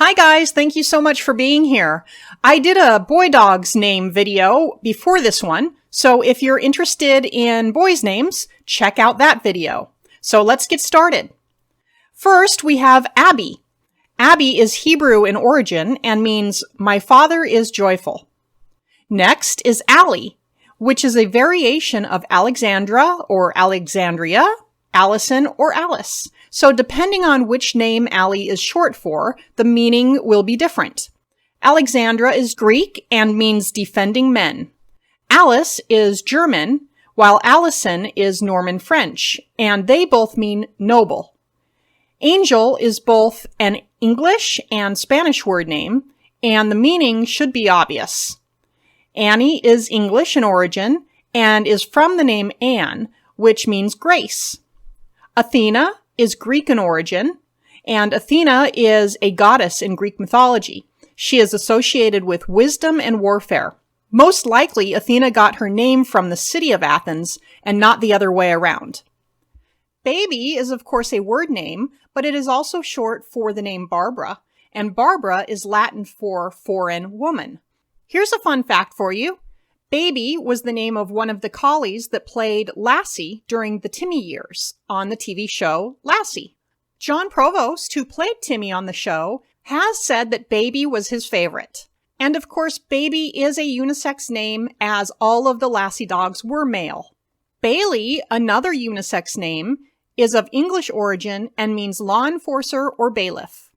Hi guys, thank you so much for being here. I did a boy dog's name video before this one, so if you're interested in boys' names, check out that video. So let's get started. First, we have Abby. Abby is Hebrew in origin and means, my father is joyful. Next is Allie, which is a variation of Alexandra or Alexandria, Allison or Alice. So depending on which name Allie is short for, the meaning will be different. Alexandra is Greek and means defending men. Alice is German, while Allison is Norman French, and they both mean noble. Angel is both an English and Spanish word name, and the meaning should be obvious. Annie is English in origin and is from the name Anne, which means grace. Athena is Greek in origin, and Athena is a goddess in Greek mythology. She is associated with wisdom and warfare. Most likely, Athena got her name from the city of Athens and not the other way around. Baby is, of course, a word name, but it is also short for the name Barbara, and Barbara is Latin for foreign woman. Here's a fun fact for you. Baby was the name of one of the collies that played Lassie during the Timmy years on the TV show Lassie. John Provost, who played Timmy on the show, has said that Baby was his favorite. And of course, Baby is a unisex name as all of the Lassie dogs were male. Bailey, another unisex name, is of English origin and means law enforcer or bailiff.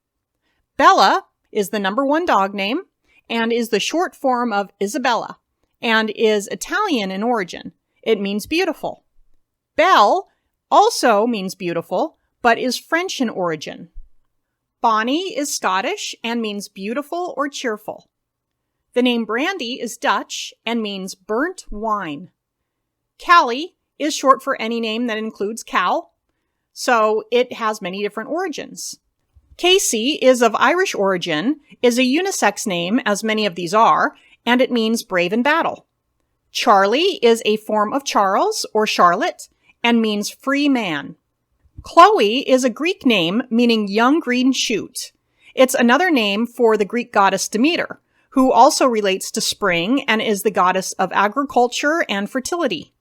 Bella is the number one dog name and is the short form of Isabella, and is Italian in origin. It means beautiful. Belle also means beautiful, but is French in origin. Bonnie is Scottish and means beautiful or cheerful. The name Brandy is Dutch and means burnt wine. Cali is short for any name that includes cow, so it has many different origins. Casey is of Irish origin, is a unisex name, as many of these are, and it means brave in battle. Charlie is a form of Charles or Charlotte and means free man. Chloe is a Greek name meaning young green shoot. It's another name for the Greek goddess Demeter, who also relates to spring and is the goddess of agriculture and fertility.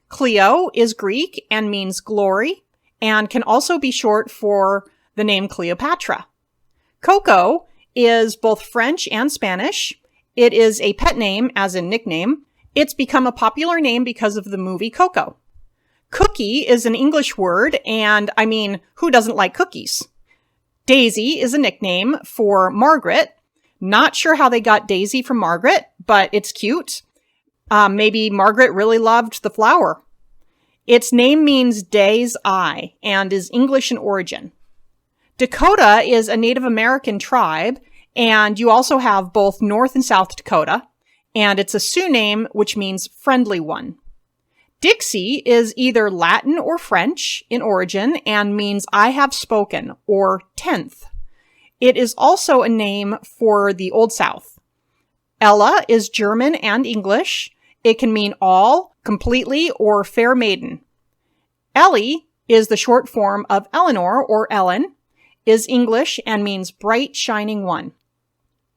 Cleo is Greek and means glory and can also be short for the name Cleopatra. Coco is both French and Spanish. It is a pet name, as in nickname. It's become a popular name because of the movie Coco. Cookie is an English word, and I mean, who doesn't like cookies? Daisy is a nickname for Margaret. Not sure how they got Daisy from Margaret, but it's cute. Maybe Margaret really loved the flower. Its name means day's eye and is English in origin. Dakota is a Native American tribe, and you also have both North and South Dakota, and it's a Sioux name, which means friendly one. Dixie is either Latin or French in origin and means I have spoken, or 10th. It is also a name for the Old South. Ella is German and English. It can mean all, completely, or fair maiden. Ellie is the short form of Eleanor or Ellen, is English and means bright, shining one.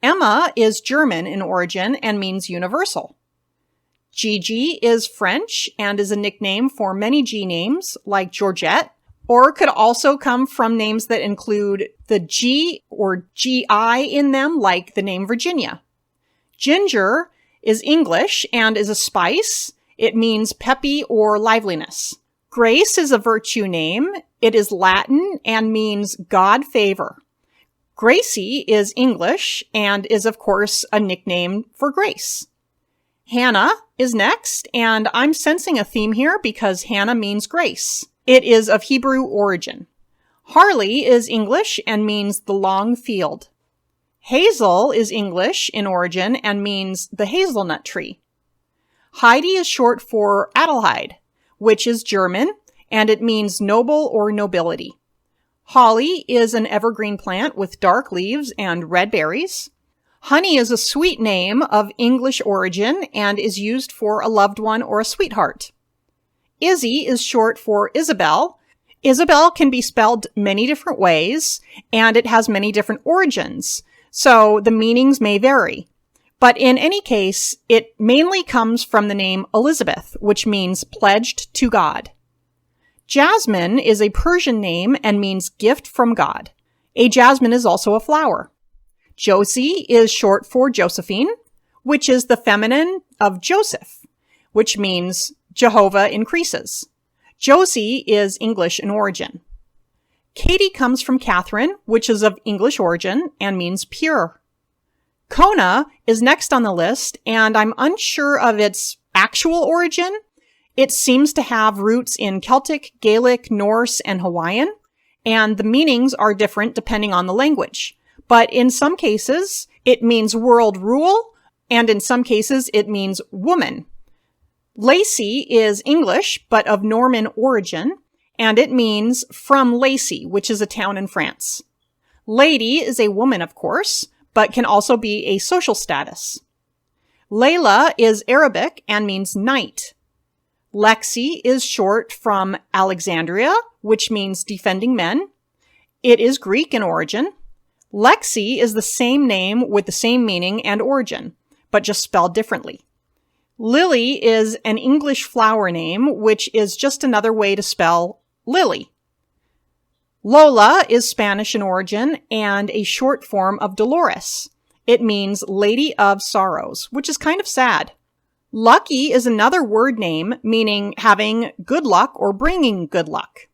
Emma is German in origin and means universal. Gigi is French and is a nickname for many G names like Georgette, or could also come from names that include the G or GI in them, like the name Virginia. Ginger is English and is a spice. It means peppy or liveliness. Grace is a virtue name. It is Latin and means God favor. Gracie is English and is, of course, a nickname for Grace. Hannah is next, and I'm sensing a theme here because Hannah means grace. It is of Hebrew origin. Harley is English and means the long field. Hazel is English in origin and means the hazelnut tree. Heidi is short for Adelheid, which is German, and it means noble or nobility. Holly is an evergreen plant with dark leaves and red berries. Honey is a sweet name of English origin and is used for a loved one or a sweetheart. Izzy is short for Isabel. Isabel can be spelled many different ways, and it has many different origins, so the meanings may vary. But in any case, it mainly comes from the name Elizabeth, which means pledged to God. Jasmine is a Persian name and means gift from God. A jasmine is also a flower. Josie is short for Josephine, which is the feminine of Joseph, which means Jehovah increases. Josie is English in origin. Katie comes from Catherine, which is of English origin and means pure. Kona is next on the list, and I'm unsure of its actual origin. It seems to have roots in Celtic, Gaelic, Norse, and Hawaiian, and the meanings are different depending on the language. But in some cases, it means world rule, and in some cases, it means woman. Lacey is English, but of Norman origin, and it means from Lacey, which is a town in France. Lady is a woman, of course, but can also be a social status. Layla is Arabic and means knight. Lexi is short from Alexandria, which means defending men. It is Greek in origin. Lexi is the same name with the same meaning and origin, but just spelled differently. Lily is an English flower name, which is just another way to spell lily. Lola is Spanish in origin and a short form of Dolores. It means Lady of Sorrows, which is kind of sad. Lucky is another word name meaning having good luck or bringing good luck.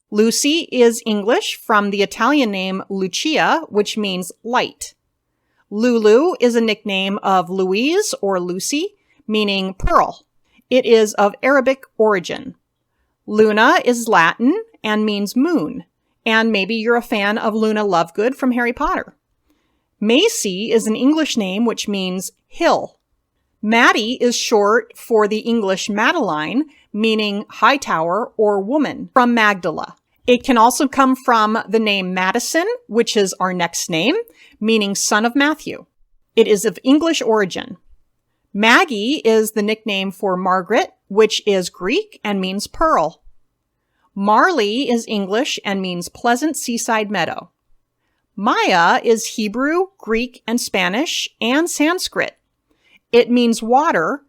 Lucy is English from the Italian name Lucia, which means light. Lulu is a nickname of Louise or Lucy, meaning pearl. It is of Arabic origin. Luna is Latin and means moon, and maybe you're a fan of Luna Lovegood from Harry Potter. Macy is an English name which means hill. Maddie is short for the English Madeline, meaning high tower or woman, from Magdala. It can also come from the name Madison, which is our next name, meaning son of Matthew. It is of English origin. Maggie is the nickname for Margaret, which is Greek and means pearl. Marley is English and means pleasant seaside meadow. Maya is Hebrew, Greek, and Spanish, and Sanskrit. It means water.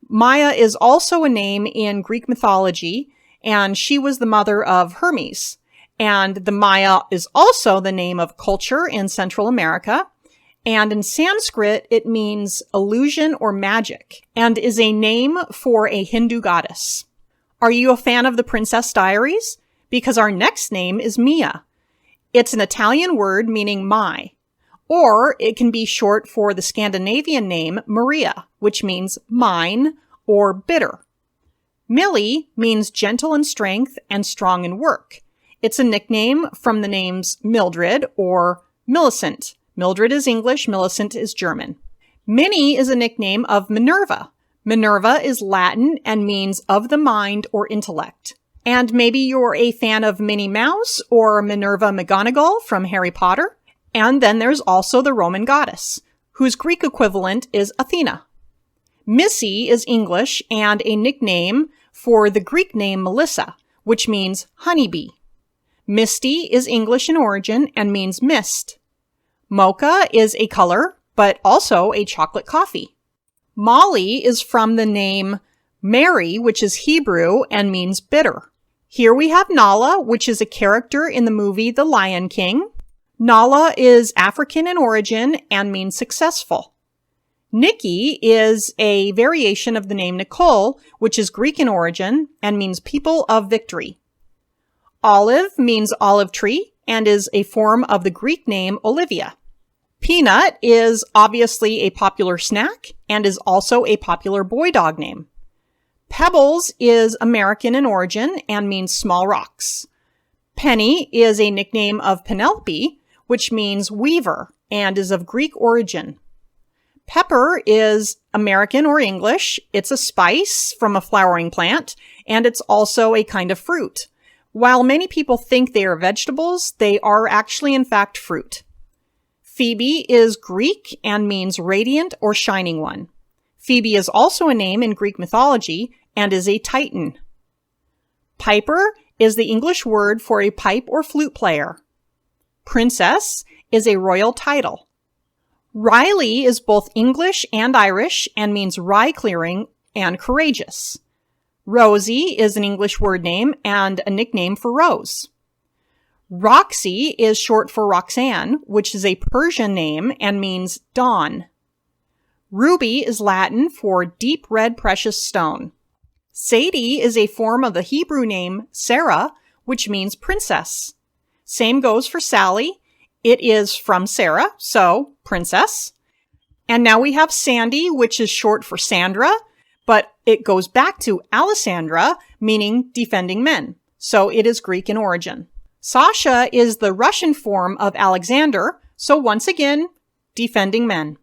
Maya is also a name in Greek mythology, and she was the mother of Hermes. And the Maya is also the name of culture in Central America. And in Sanskrit, it means illusion or magic, and is a name for a Hindu goddess. Are you a fan of the Princess Diaries? Because our next name is Mia. It's an Italian word meaning my, or it can be short for the Scandinavian name Maria, which means mine or bitter. Millie means gentle in strength and strong in work. It's a nickname from the names Mildred or Millicent. Mildred is English, Millicent is German. Minnie is a nickname of Minerva. Minerva is Latin and means of the mind or intellect. And maybe you're a fan of Minnie Mouse or Minerva McGonagall from Harry Potter. And then there's also the Roman goddess, whose Greek equivalent is Athena. Missy is English and a nickname for the Greek name Melissa, which means honeybee. Misty is English in origin and means mist. Mocha is a color, but also a chocolate coffee. Molly is from the name Mary, which is Hebrew and means bitter. Here we have Nala, which is a character in the movie The Lion King. Nala is African in origin and means successful. Nikki is a variation of the name Nicole, which is Greek in origin and means people of victory. Olive means olive tree and is a form of the Greek name Olivia. Peanut is obviously a popular snack and is also a popular boy dog name. Pebbles is American in origin and means small rocks. Penny is a nickname of Penelope, which means weaver and is of Greek origin. Pepper is American or English. It's a spice from a flowering plant, and it's also a kind of fruit. While many people think they are vegetables, they are actually in fact fruit. Phoebe is Greek and means radiant or shining one. Phoebe is also a name in Greek mythology and is a Titan. Piper is the English word for a pipe or flute player. Princess is a royal title. Riley is both English and Irish and means rye clearing and courageous. Rosie is an English word name and a nickname for Rose. Roxy is short for Roxanne, which is a Persian name and means dawn. Ruby is Latin for deep red precious stone. Sadie is a form of the Hebrew name Sarah, which means princess. Same goes for Sally. It is from Sarah, so princess. And now we have Sandy, which is short for Sandra, but it goes back to Alessandra, meaning defending men. So it is Greek in origin. Sasha is the Russian form of Alexander, so once again, defending men.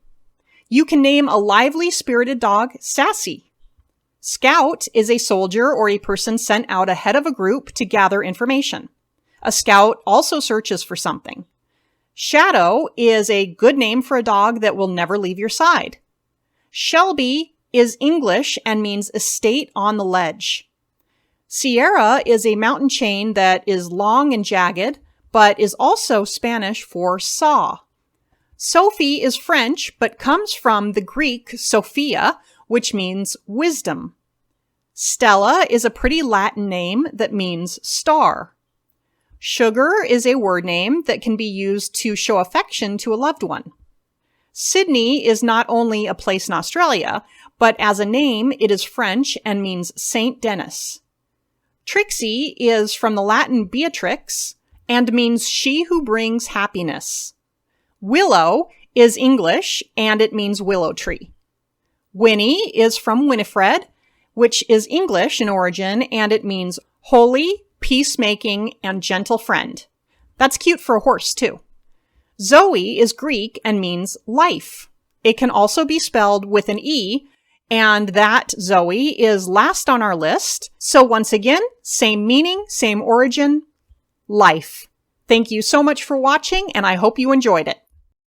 You can name a lively, spirited dog Sassy. Scout is a soldier or a person sent out ahead of a group to gather information. A scout also searches for something. Shadow is a good name for a dog that will never leave your side. Shelby is English and means estate on the ledge. Sierra is a mountain chain that is long and jagged, but is also Spanish for saw. Sophie is French, but comes from the Greek Sophia, which means wisdom. Stella is a pretty Latin name that means star. Sugar is a word name that can be used to show affection to a loved one. Sydney is not only a place in Australia, but as a name, it is French and means Saint Denis. Trixie is from the Latin Beatrix and means she who brings happiness. Willow is English and it means willow tree. Winnie is from Winifred, which is English in origin and it means holy, peacemaking, and gentle friend. That's cute for a horse too. Zoe is Greek and means life. It can also be spelled with an E, and that Zoe is last on our list. So once again, same meaning, same origin, life. Thank you so much for watching, and I hope you enjoyed it.